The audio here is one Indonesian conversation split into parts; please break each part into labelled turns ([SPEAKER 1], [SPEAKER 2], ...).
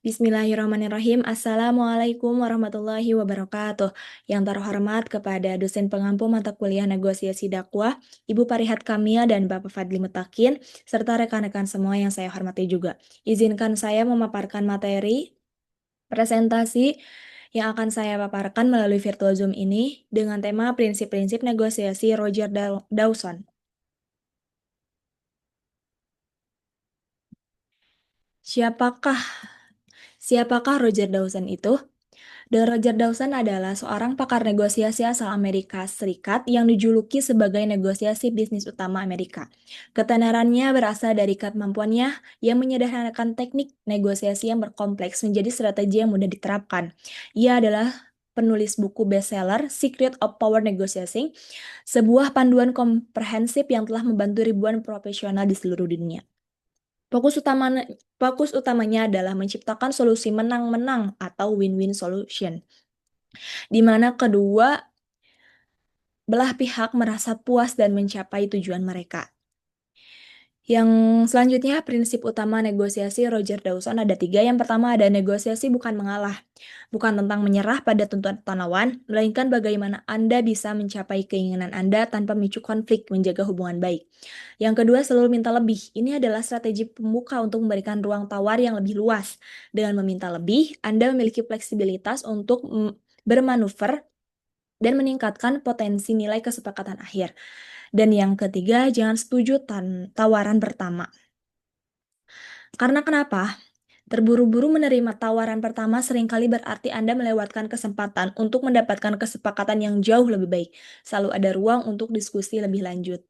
[SPEAKER 1] Bismillahirrahmanirrahim. Assalamualaikum warahmatullahi wabarakatuh. Yang terhormat kepada dosen pengampu mata kuliah negosiasi dakwah, Ibu Parihat Kamia dan Bapak Fadli Mutakin, serta rekan-rekan semua yang saya hormati juga. Izinkan saya memaparkan materi presentasi yang akan saya paparkan melalui virtual Zoom ini dengan tema prinsip-prinsip negosiasi Roger Dawson. Siapakah Roger Dawson itu? Roger Dawson adalah seorang pakar negosiasi asal Amerika Serikat yang dijuluki sebagai negosiasi bisnis utama Amerika. Ketenarannya berasal dari kemampuannya yang menyederhanakan teknik negosiasi yang berkompleks menjadi strategi yang mudah diterapkan. Ia adalah penulis buku bestseller Secret of Power Negotiating, sebuah panduan komprehensif yang telah membantu ribuan profesional di seluruh dunia. Fokus utamanya adalah menciptakan solusi menang-menang atau win-win solution, di mana kedua belah pihak merasa puas dan mencapai tujuan mereka. Yang selanjutnya, prinsip utama negosiasi Roger Dawson ada 3. Yang pertama ada negosiasi bukan mengalah. Bukan tentang menyerah pada tuntutan lawan, melainkan bagaimana Anda bisa mencapai keinginan Anda tanpa memicu konflik, menjaga hubungan baik. Yang kedua, selalu minta lebih. Ini adalah strategi pembuka untuk memberikan ruang tawar yang lebih luas. Dengan meminta lebih, Anda memiliki fleksibilitas untuk bermanuver dan meningkatkan potensi nilai kesepakatan akhir. Dan yang ketiga, jangan setuju tawaran pertama. Karena kenapa? Terburu-buru menerima tawaran pertama seringkali berarti Anda melewatkan kesempatan untuk mendapatkan kesepakatan yang jauh lebih baik. Selalu ada ruang untuk diskusi lebih lanjut.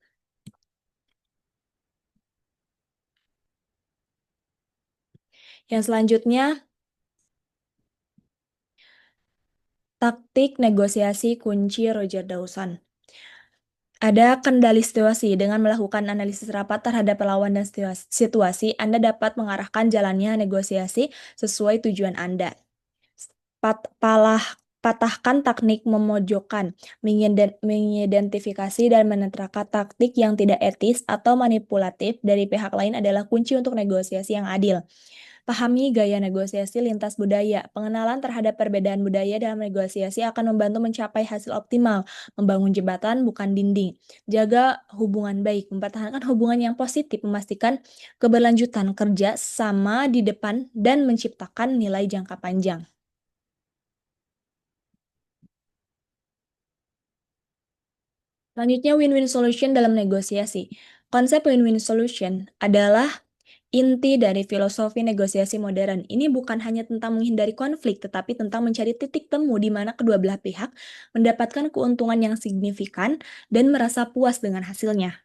[SPEAKER 1] Yang selanjutnya, taktik negosiasi kunci Roger Dawson. Ada kendali situasi. Dengan melakukan analisis rapat terhadap lawan dan situasi, Anda dapat mengarahkan jalannya negosiasi sesuai tujuan Anda. Patahkan teknik memojokkan, mengidentifikasi dan menetraka taktik yang tidak etis atau manipulatif dari pihak lain adalah kunci untuk negosiasi yang adil. Pahami gaya negosiasi lintas budaya. Pengenalan terhadap perbedaan budaya dalam negosiasi akan membantu mencapai hasil optimal, membangun jembatan bukan dinding. Jaga hubungan baik, mempertahankan hubungan yang positif, memastikan keberlanjutan kerja sama di depan, dan menciptakan nilai jangka panjang. Selanjutnya, win-win solution dalam negosiasi. Konsep win-win solution adalah inti dari filosofi negosiasi modern. Ini bukan hanya tentang menghindari konflik, tetapi tentang mencari titik temu di mana kedua belah pihak mendapatkan keuntungan yang signifikan dan merasa puas dengan hasilnya.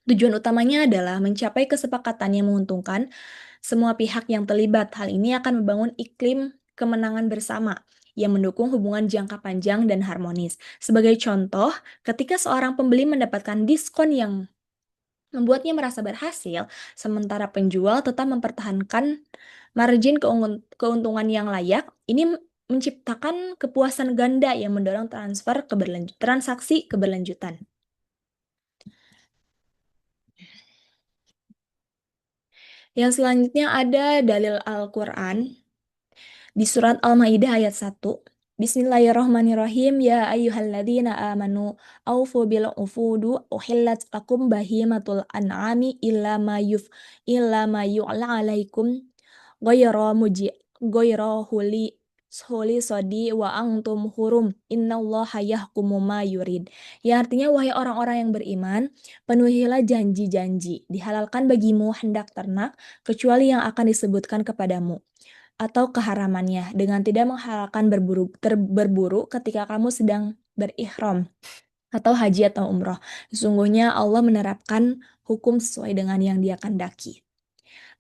[SPEAKER 1] Tujuan utamanya adalah mencapai kesepakatan yang menguntungkan semua pihak yang terlibat. Hal ini akan membangun iklim kemenangan bersama yang mendukung hubungan jangka panjang dan harmonis. Sebagai contoh, ketika seorang pembeli mendapatkan diskon yang membuatnya merasa berhasil, sementara penjual tetap mempertahankan margin keuntungan yang layak, ini menciptakan kepuasan ganda yang mendorong transaksi keberlanjutan. Yang selanjutnya ada dalil Al-Quran di surat Al-Maidah ayat 1. Bismillahirrahmanirrahim. Ya ayyuhalladzina amanu aufu bil ufudu uhillat lakum bahimatul an'ami illa ma yu'la alaikum ghayra huli sodi wa antum hurum innallaha yahkumu ma yurid. Yang artinya, wahai orang-orang yang beriman, penuhilah janji-janji. Dihalalkan bagimu hendak ternak kecuali yang akan disebutkan kepadamu atau keharamannya, dengan tidak menghalalkan berburu ketika kamu sedang berihram atau haji atau umroh. Sesungguhnya Allah menerapkan hukum sesuai dengan yang Dia kehendaki.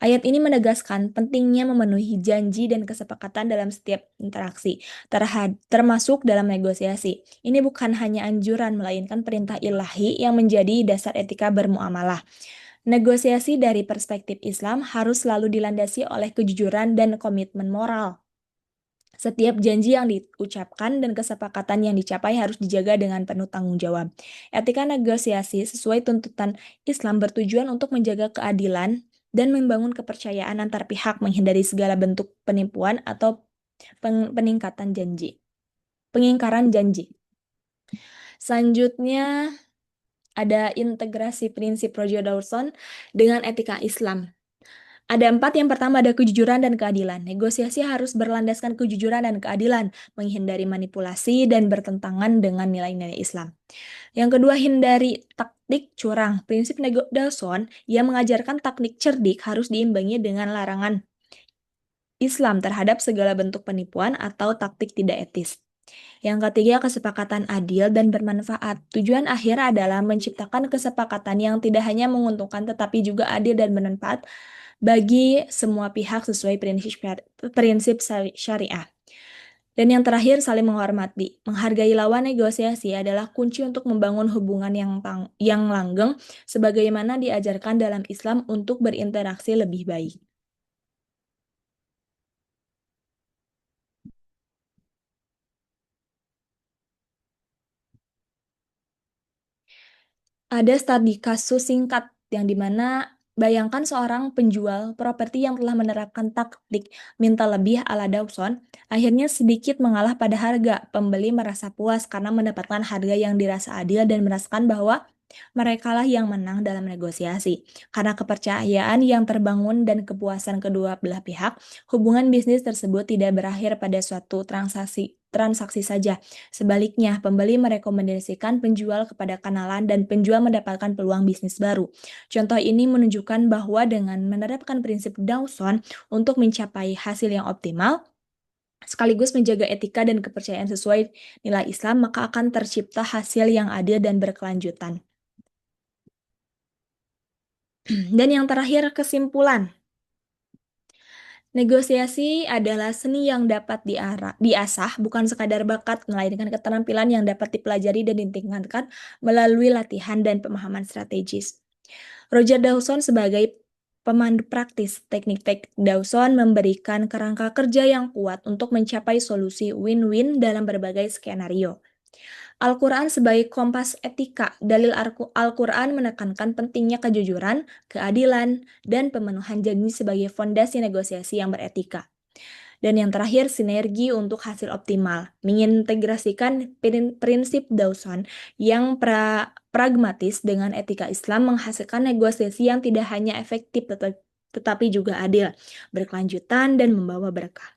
[SPEAKER 1] Ayat ini menegaskan pentingnya memenuhi janji dan kesepakatan dalam setiap interaksi, termasuk dalam negosiasi. Ini bukan hanya anjuran, melainkan perintah ilahi yang menjadi dasar etika bermuamalah. Negosiasi dari perspektif Islam harus selalu dilandasi oleh kejujuran dan komitmen moral. Setiap janji yang diucapkan dan kesepakatan yang dicapai harus dijaga dengan penuh tanggung jawab. Etika negosiasi sesuai tuntutan Islam bertujuan untuk menjaga keadilan dan membangun kepercayaan antar pihak, menghindari segala bentuk penipuan atau peningkatan janji. Pengingkaran janji. Selanjutnya ada integrasi prinsip Roger Dawson dengan etika Islam. Ada 4. Yang pertama ada kejujuran dan keadilan. Negosiasi harus berlandaskan kejujuran dan keadilan, menghindari manipulasi dan bertentangan dengan nilai-nilai Islam. Yang kedua, hindari taktik curang. Prinsip Dawson yang mengajarkan taktik cerdik harus diimbangi dengan larangan Islam terhadap segala bentuk penipuan atau taktik tidak etis. Yang ketiga, kesepakatan adil dan bermanfaat. Tujuan akhir adalah menciptakan kesepakatan yang tidak hanya menguntungkan tetapi juga adil dan bermanfaat bagi semua pihak sesuai prinsip syariah. Dan yang terakhir, saling menghormati. Menghargai lawan negosiasi adalah kunci untuk membangun hubungan yang langgeng sebagaimana diajarkan dalam Islam untuk berinteraksi lebih baik. Ada studi kasus singkat yang dimana bayangkan seorang penjual properti yang telah menerapkan taktik minta lebih ala Dawson, akhirnya sedikit mengalah pada harga. Pembeli merasa puas karena mendapatkan harga yang dirasa adil dan merasakan bahwa merekalah yang menang dalam negosiasi. Karena kepercayaan yang terbangun dan kepuasan kedua belah pihak, hubungan bisnis tersebut tidak berakhir pada suatu transaksi saja. Sebaliknya, pembeli merekomendasikan penjual kepada kenalan dan penjual mendapatkan peluang bisnis baru. Contoh ini menunjukkan bahwa dengan menerapkan prinsip Dawson untuk mencapai hasil yang optimal, sekaligus menjaga etika dan kepercayaan sesuai nilai Islam, maka akan tercipta hasil yang adil dan berkelanjutan. Dan yang terakhir, kesimpulan. Negosiasi adalah seni yang dapat diasah, bukan sekadar bakat, melainkan keterampilan yang dapat dipelajari dan ditingkatkan melalui latihan dan pemahaman strategis. Roger Dawson sebagai pemandu praktis, teknik Dawson memberikan kerangka kerja yang kuat untuk mencapai solusi win-win dalam berbagai skenario. Al-Quran sebagai kompas etika. Dalil Al-Quran menekankan pentingnya kejujuran, keadilan, dan pemenuhan janji sebagai fondasi negosiasi yang beretika. Dan yang terakhir, sinergi untuk hasil optimal. Mengintegrasikan prinsip Dawson yang pragmatis dengan etika Islam menghasilkan negosiasi yang tidak hanya efektif tetapi juga adil, berkelanjutan, dan membawa berkah.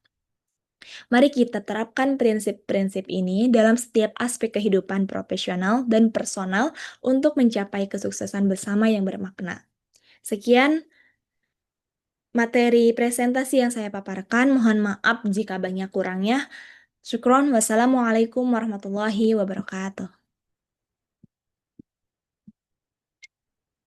[SPEAKER 1] Mari kita terapkan prinsip-prinsip ini dalam setiap aspek kehidupan profesional dan personal untuk mencapai kesuksesan bersama yang bermakna. Sekian materi presentasi yang saya paparkan. Mohon maaf jika banyak kurangnya. Syukron. Wassalamualaikum warahmatullahi wabarakatuh.